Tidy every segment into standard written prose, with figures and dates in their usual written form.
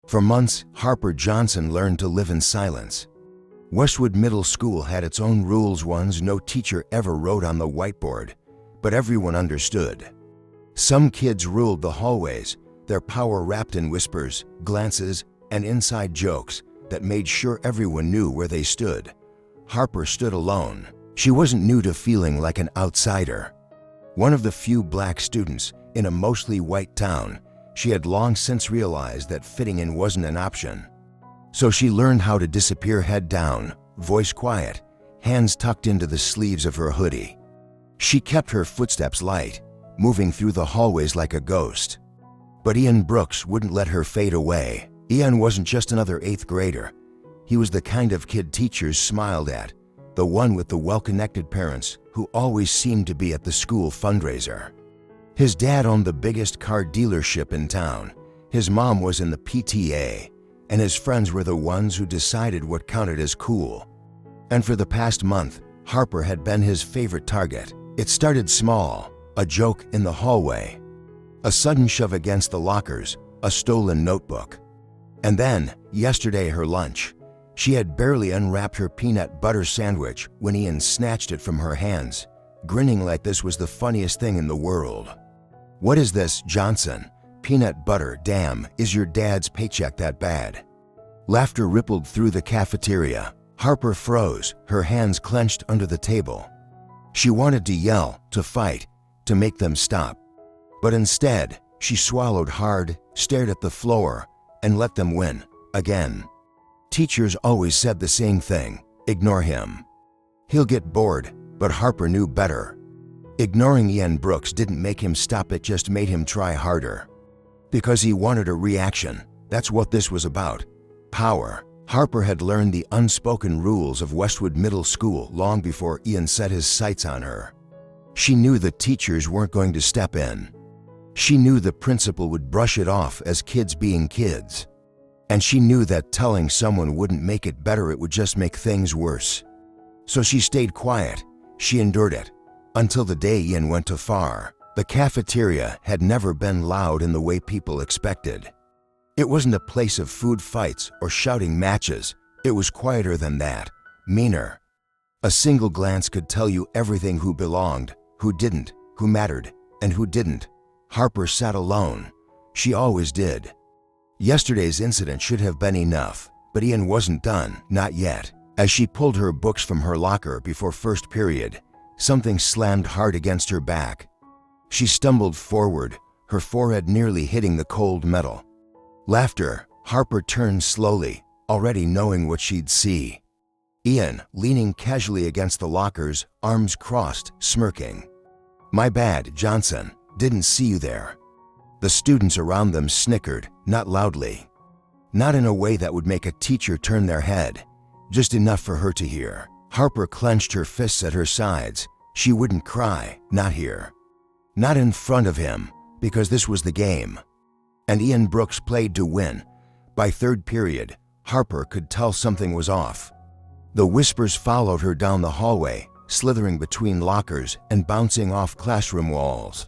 For months, Harper Johnson learned to live in silence. Westwood Middle School had its own rules, ones no teacher ever wrote on the whiteboard, but everyone understood. Some kids ruled the hallways, their power wrapped in whispers, glances, and inside jokes that made sure everyone knew where they stood. Harper stood alone. She wasn't new to feeling like an outsider. One of the few black students in a mostly white town, she had long since realized that fitting in wasn't an option. So she learned how to disappear head down, voice quiet, hands tucked into the sleeves of her hoodie. She kept her footsteps light, moving through the hallways like a ghost. But Ian Brooks wouldn't let her fade away. Ian wasn't just another 8th grader. He was the kind of kid teachers smiled at, the one with the well-connected parents who always seemed to be at the school fundraiser. His dad owned the biggest car dealership in town, his mom was in the PTA, and his friends were the ones who decided what counted as cool. And for the past month, Harper had been his favorite target. It started small, a joke in the hallway, a sudden shove against the lockers, a stolen notebook. And then, yesterday, her lunch. She had barely unwrapped her peanut butter sandwich when Ian snatched it from her hands, grinning like this was the funniest thing in the world. "What is this, Johnson? Peanut butter, damn, is your dad's paycheck that bad?" Laughter rippled through the cafeteria. Harper froze, her hands clenched under the table. She wanted to yell, to fight, to make them stop. But instead, she swallowed hard, stared at the floor, and let them win, again. Teachers always said the same thing, ignore him. He'll get bored, but Harper knew better. Ignoring Ian Brooks didn't make him stop, it just made him try harder. Because he wanted a reaction, that's what this was about. Power. Harper had learned the unspoken rules of Westwood Middle School long before Ian set his sights on her. She knew the teachers weren't going to step in. She knew the principal would brush it off as kids being kids. And she knew that telling someone wouldn't make it better, it would just make things worse. So she stayed quiet. She endured it. Until the day Ian went too far. The cafeteria had never been loud in the way people expected. It wasn't a place of food fights or shouting matches. It was quieter than that, meaner. A single glance could tell you everything: who belonged, who didn't, who mattered, and who didn't. Harper sat alone. She always did. Yesterday's incident should have been enough, but Ian wasn't done, not yet. As she pulled her books from her locker before first period, something slammed hard against her back. She stumbled forward, her forehead nearly hitting the cold metal. Laughter. Harper turned slowly, already knowing what she'd see. Ian, leaning casually against the lockers, arms crossed, smirking. "My bad, Johnson. Didn't see you there." The students around them snickered, not loudly. Not in a way that would make a teacher turn their head, just enough for her to hear. Harper clenched her fists at her sides. She wouldn't cry, not here. Not in front of him, because this was the game. And Ian Brooks played to win. By third period, Harper could tell something was off. The whispers followed her down the hallway, slithering between lockers and bouncing off classroom walls.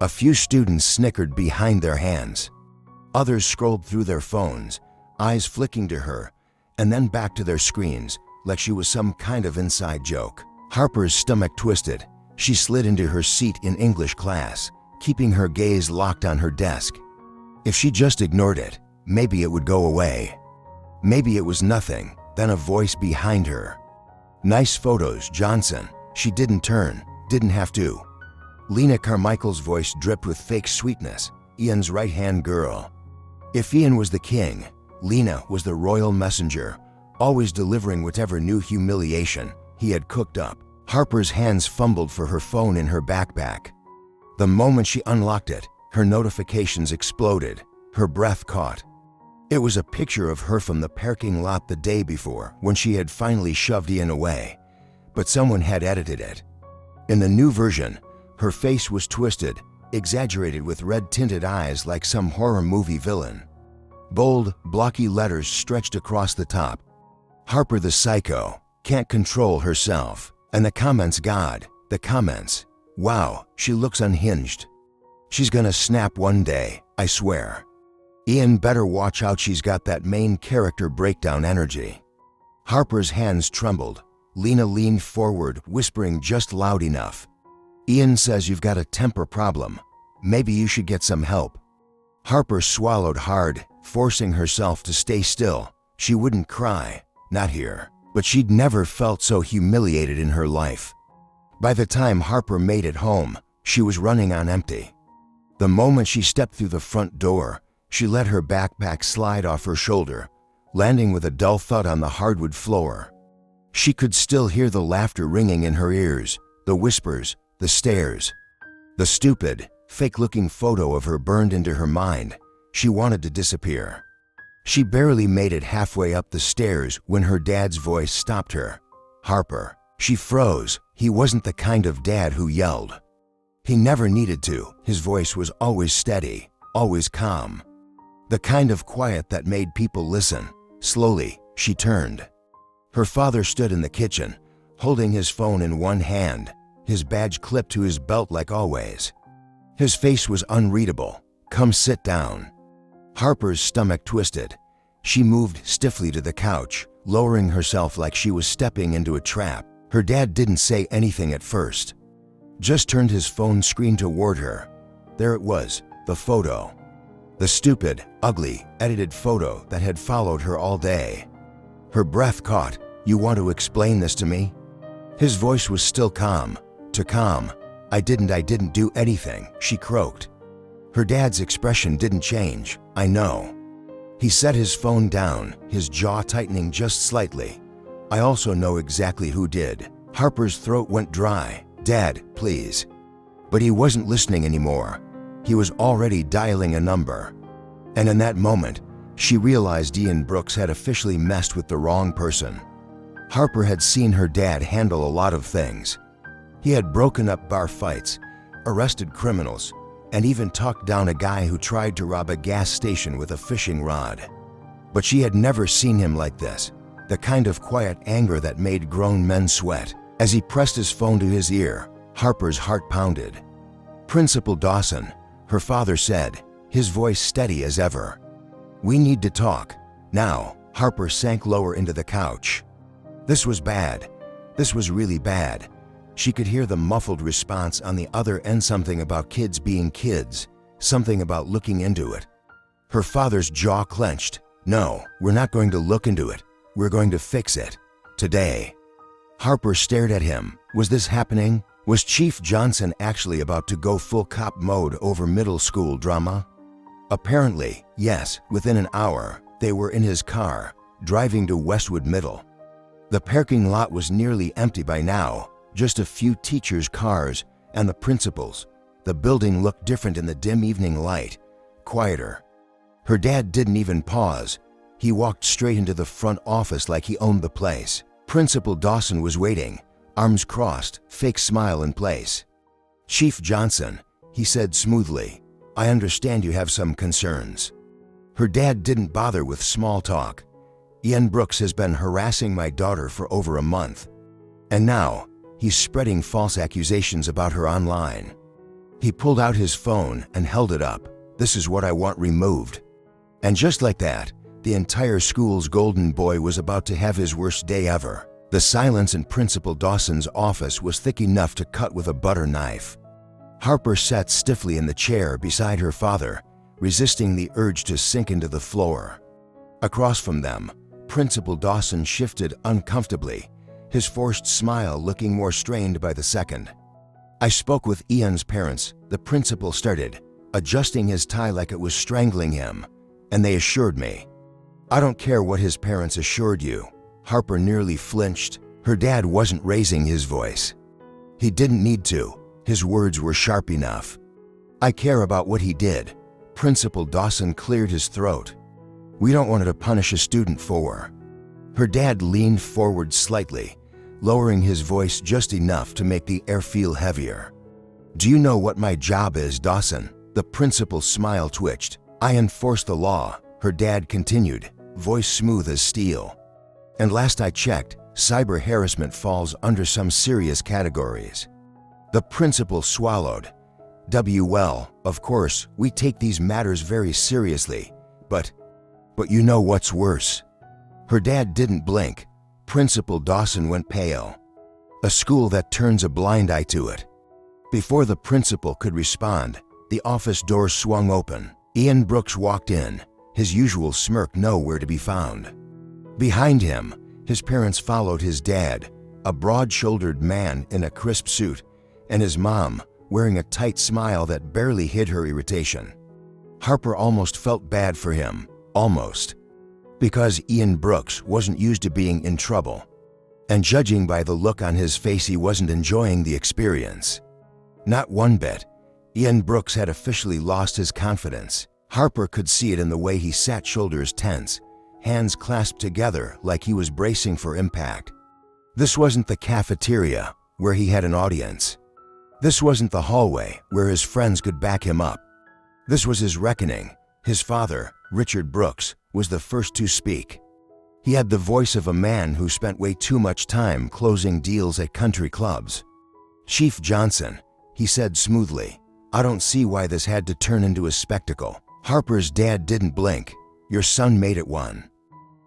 A few students snickered behind their hands. Others scrolled through their phones, eyes flicking to her, and then back to their screens, like she was some kind of inside joke. Harper's stomach twisted. She slid into her seat in English class, keeping her gaze locked on her desk. If she just ignored it, maybe it would go away. Maybe it was nothing, then a voice behind her. "Nice photos, Johnson." She didn't turn, didn't have to. Lena Carmichael's voice dripped with fake sweetness, Ian's right-hand girl. If Ian was the king, Lena was the royal messenger, always delivering whatever new humiliation he had cooked up. Harper's hands fumbled for her phone in her backpack. The moment she unlocked it, her notifications exploded, her breath caught. It was a picture of her from the parking lot the day before, when she had finally shoved Ian away, but someone had edited it. In the new version, her face was twisted, exaggerated with red-tinted eyes like some horror movie villain. Bold, blocky letters stretched across the top. "Harper the psycho, can't control herself." And the comments, God, the comments. "Wow, she looks unhinged. She's gonna snap one day, I swear." Ian better watch out, she's got that main character breakdown energy. Harper's hands trembled. Lena leaned forward, whispering just loud enough. Ian says you've got a temper problem. Maybe you should get some help. Harper swallowed hard, forcing herself to stay still. She wouldn't cry, not here, but she'd never felt so humiliated in her life. By the time Harper made it home, she was running on empty. The moment she stepped through the front door, she let her backpack slide off her shoulder, landing with a dull thud on the hardwood floor. She could still hear the laughter ringing in her ears, the whispers, the stares. The stupid, fake-looking photo of her burned into her mind. She wanted to disappear. She barely made it halfway up the stairs when her dad's voice stopped her. Harper. She froze. He wasn't the kind of dad who yelled. He never needed to. His voice was always steady, always calm. The kind of quiet that made people listen. Slowly, she turned. Her father stood in the kitchen, holding his phone in one hand, his badge clipped to his belt like always. His face was unreadable. "Come sit down." Harper's stomach twisted. She moved stiffly to the couch, lowering herself like she was stepping into a trap. Her dad didn't say anything at first, just turned his phone screen toward her. There it was, the photo. The stupid, ugly, edited photo that had followed her all day. Her breath caught. "You want to explain this to me?" His voice was still calm. Too calm. I didn't do anything," she croaked. Her dad's expression didn't change. "I know." He set his phone down, his jaw tightening just slightly. "I also know exactly who did." Harper's throat went dry. "Dad, please." But he wasn't listening anymore. He was already dialing a number. And in that moment, she realized Ian Brooks had officially messed with the wrong person. Harper had seen her dad handle a lot of things. He had broken up bar fights, arrested criminals, and even talked down a guy who tried to rob a gas station with a fishing rod. But she had never seen him like this, the kind of quiet anger that made grown men sweat. As he pressed his phone to his ear, Harper's heart pounded. "Principal Dawson," her father said, his voice steady as ever. "We need to talk. Now." Harper sank lower into the couch. This was bad. This was really bad. She could hear the muffled response on the other end, something about kids being kids, something about looking into it. Her father's jaw clenched. "No, we're not going to look into it. We're going to fix it. Today." Harper stared at him. Was this happening? Was Chief Johnson actually about to go full cop mode over middle school drama? Apparently, yes. Within an hour, they were in his car, driving to Westwood Middle. The parking lot was nearly empty by now. Just a few teachers' cars and the principal's. The building looked different in the dim evening light, quieter. Her dad didn't even pause. He walked straight into the front office like he owned the place. Principal Dawson was waiting, arms crossed, fake smile in place. "Chief Johnson," he said smoothly, "I understand you have some concerns." Her dad didn't bother with small talk. "Ian Brooks has been harassing my daughter for over a month. And now, he's spreading false accusations about her online." He pulled out his phone and held it up. "This is what I want removed." And just like that, the entire school's golden boy was about to have his worst day ever. The silence in Principal Dawson's office was thick enough to cut with a butter knife. Harper sat stiffly in the chair beside her father, resisting the urge to sink into the floor. Across from them, Principal Dawson shifted uncomfortably, his forced smile looking more strained by the second. "I spoke with Ian's parents," the principal started, adjusting his tie like it was strangling him, "and they assured me." "I don't care what his parents assured you." Harper nearly flinched. Her dad wasn't raising his voice. He didn't need to. His words were sharp enough. "I care about what he did." Principal Dawson cleared his throat. "We don't want to punish a student for." Her dad leaned forward slightly, lowering his voice just enough to make the air feel heavier. "Do you know what my job is, Dawson?" The principal's smile twitched. "I enforce the law," her dad continued, voice smooth as steel. "And last I checked, cyber harassment falls under some serious categories." The principal swallowed. Well, of course, we take these matters very seriously, But you know what's worse? Her dad didn't blink. Principal Dawson went pale. A school that turns a blind eye to it. Before the principal could respond, the office doors swung open. Ian Brooks walked in, his usual smirk nowhere to be found. Behind him, his parents followed his dad, a broad-shouldered man in a crisp suit, and his mom, wearing a tight smile that barely hid her irritation. Harper almost felt bad for him, almost. Because Ian Brooks wasn't used to being in trouble. And judging by the look on his face, he wasn't enjoying the experience. Not one bit. Ian Brooks had officially lost his confidence. Harper could see it in the way he sat, shoulders tense, hands clasped together like he was bracing for impact. This wasn't the cafeteria, where he had an audience. This wasn't the hallway, where his friends could back him up. This was his reckoning. His father, Richard Brooks, was the first to speak. He had the voice of a man who spent way too much time closing deals at country clubs. "Chief Johnson," he said smoothly, "I don't see why this had to turn into a spectacle." Harper's dad didn't blink. "Your son made it one."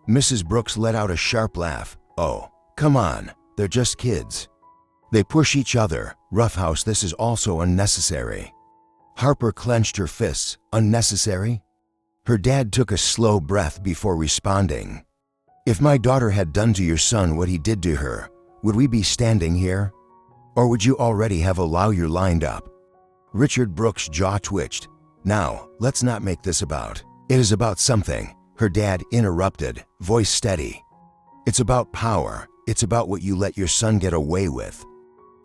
Mrs. Brooks let out a sharp laugh. "Oh, come on, they're just kids. They push each other. Roughhouse, this is also unnecessary." Harper clenched her fists. "Unnecessary?" Her dad took a slow breath before responding. "If my daughter had done to your son what he did to her, would we be standing here? Or would you already have a lawyer lined up?" Richard Brooks' jaw twitched. "Now, let's not make this about. It is about something," her dad interrupted, voice steady. "It's about power. It's about what you let your son get away with.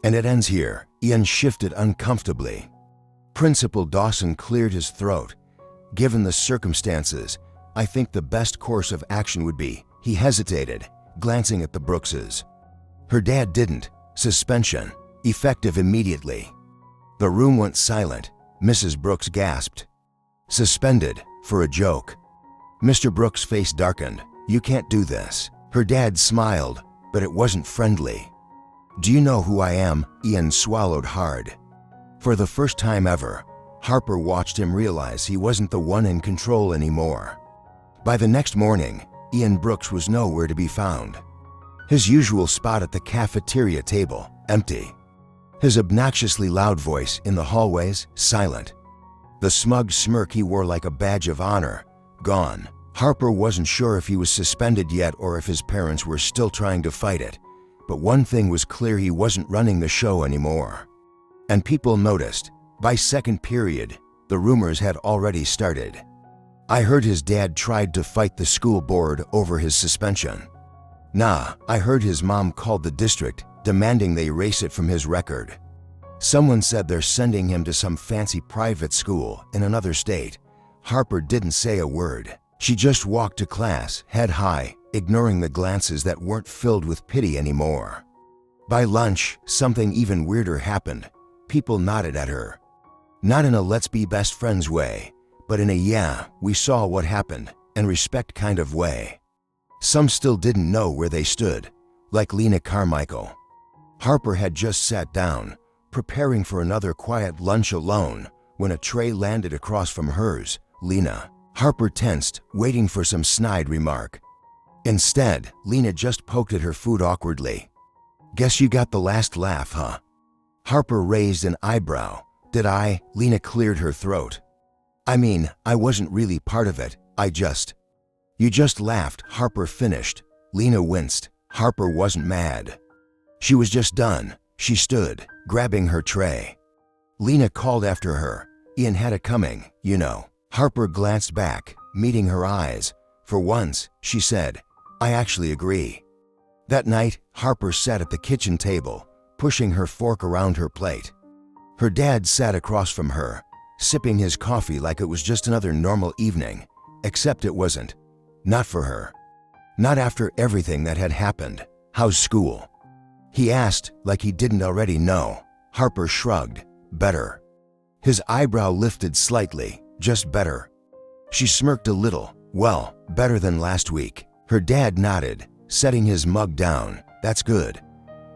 And it ends here." Ian shifted uncomfortably. Principal Dawson cleared his throat. "Given the circumstances, I think the best course of action would be..." He hesitated, glancing at the Brookses. Her dad didn't. "Suspension. Effective immediately." The room went silent. Mrs. Brooks gasped. "Suspended, for a joke." Mr. Brooks' face darkened. "You can't do this." Her dad smiled, but it wasn't friendly. "Do you know who I am?" Ian swallowed hard. For the first time ever, Harper watched him realize he wasn't the one in control anymore. By the next morning, Ian Brooks was nowhere to be found. His usual spot at the cafeteria table, empty. His obnoxiously loud voice in the hallways, silent. The smug smirk he wore like a badge of honor, gone. Harper wasn't sure if he was suspended yet or if his parents were still trying to fight it, but one thing was clear: he wasn't running the show anymore. And people noticed. By second period, the rumors had already started. "I heard his dad tried to fight the school board over his suspension." "Nah, I heard his mom called the district, demanding they erase it from his record." "Someone said they're sending him to some fancy private school in another state." Harper didn't say a word. She just walked to class, head high, ignoring the glances that weren't filled with pity anymore. By lunch, something even weirder happened. People nodded at her. Not in a "let's be best friends" way, but in a "yeah, we saw what happened" and respect kind of way. Some still didn't know where they stood, like Lena Carmichael. Harper had just sat down, preparing for another quiet lunch alone, when a tray landed across from hers. "Lena." Harper tensed, waiting for some snide remark. Instead, Lena just poked at her food awkwardly. "Guess you got the last laugh, huh?" Harper raised an eyebrow. "Did I?" Lena cleared her throat. "I mean, I wasn't really part of it. You just laughed," Harper finished. Lena winced. Harper wasn't mad. She was just done. She stood, grabbing her tray. Lena called after her. "Ian had it coming, you know." Harper glanced back, meeting her eyes. "For once," she said, "I actually agree." That night, Harper sat at the kitchen table, pushing her fork around her plate. Her dad sat across from her, sipping his coffee like it was just another normal evening, except it wasn't. Not for her. Not after everything that had happened. "How's school?" he asked, like he didn't already know. Harper shrugged. "Better." His eyebrow lifted slightly. "Just better." She smirked a little. "Well, better than last week." Her dad nodded, setting his mug down. "That's good."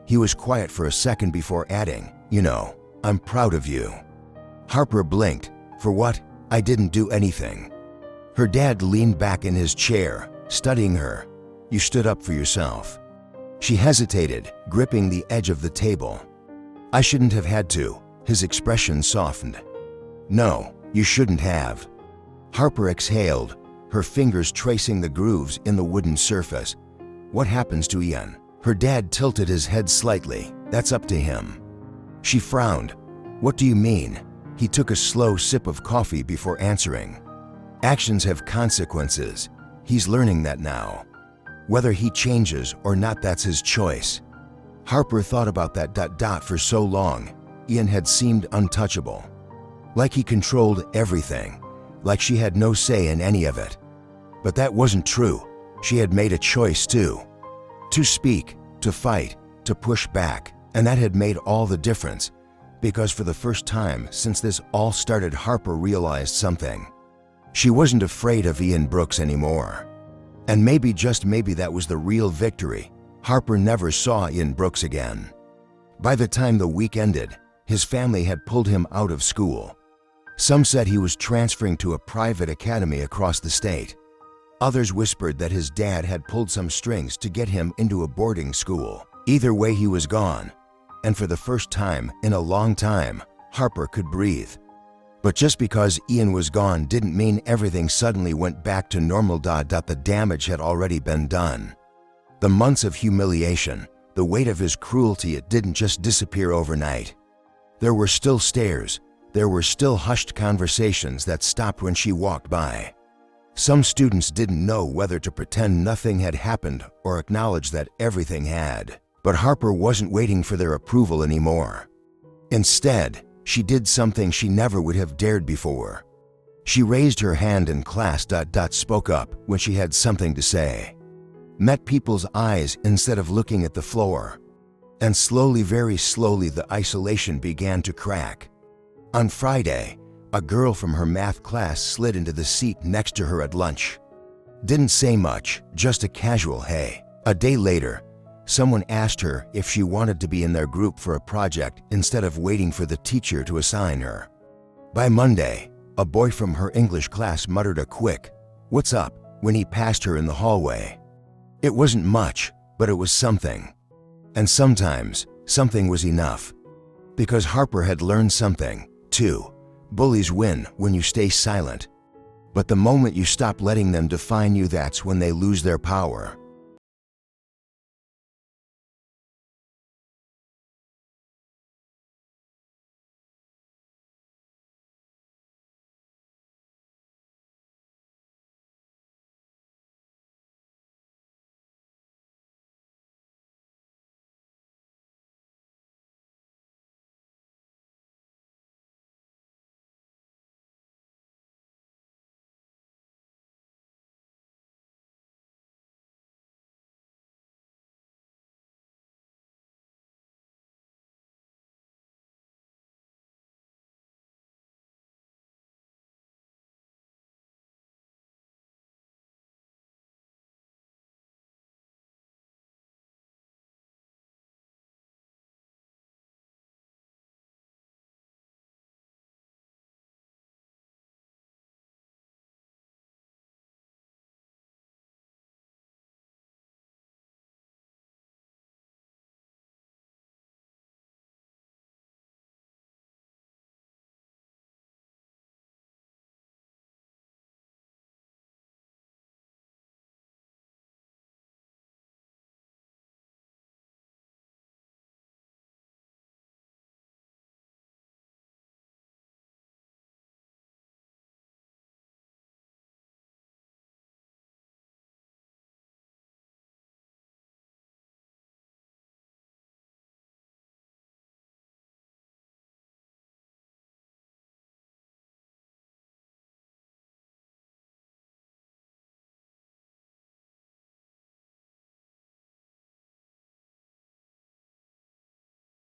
He was quiet for a second before adding, "You know, I'm proud of you." Harper blinked. "For what?" "I didn't do anything." Her dad leaned back in his chair, studying her. "You stood up for yourself." She hesitated, gripping the edge of the table. "I shouldn't have had to." His expression softened. "No, you shouldn't have." Harper exhaled, her fingers tracing the grooves in the wooden surface. "What happens to Ian?" Her dad tilted his head slightly. "That's up to him." She frowned. "What do you mean?" He took a slow sip of coffee before answering. "Actions have consequences. He's learning that now. Whether he changes or not, that's his choice." Harper thought about that for so long. Ian had seemed untouchable. Like he controlled everything. Like she had no say in any of it. But that wasn't true. She had made a choice too. To speak, to fight, to push back. And that had made all the difference. Because for the first time since this all started, Harper realized something. She wasn't afraid of Ian Brooks anymore. And maybe, just maybe, that was the real victory. Harper never saw Ian Brooks again. By the time the week ended, his family had pulled him out of school. Some said he was transferring to a private academy across the state. Others whispered that his dad had pulled some strings to get him into a boarding school. Either way, he was gone. And for the first time in a long time, Harper could breathe. But just because Ian was gone didn't mean everything suddenly went back to normal. The damage had already been done. The months of humiliation, the weight of his cruelty, it didn't just disappear overnight. There were still stares. There were still hushed conversations that stopped when she walked by. Some students didn't know whether to pretend nothing had happened or acknowledge that everything had. But Harper wasn't waiting for their approval anymore. Instead, she did something she never would have dared before. She raised her hand in class. Spoke up when she had something to say. Met people's eyes instead of looking at the floor. And slowly, very slowly, the isolation began to crack. On Friday, a girl from her math class slid into the seat next to her at lunch. Didn't say much, just a casual hey. A day later, someone asked her if she wanted to be in their group for a project instead of waiting for the teacher to assign her. By Monday, a boy from her English class muttered a quick, "What's up?" when he passed her in the hallway. It wasn't much, but it was something. And sometimes, something was enough. Because Harper had learned something, too. Bullies win when you stay silent. But the moment you stop letting them define you, that's when they lose their power.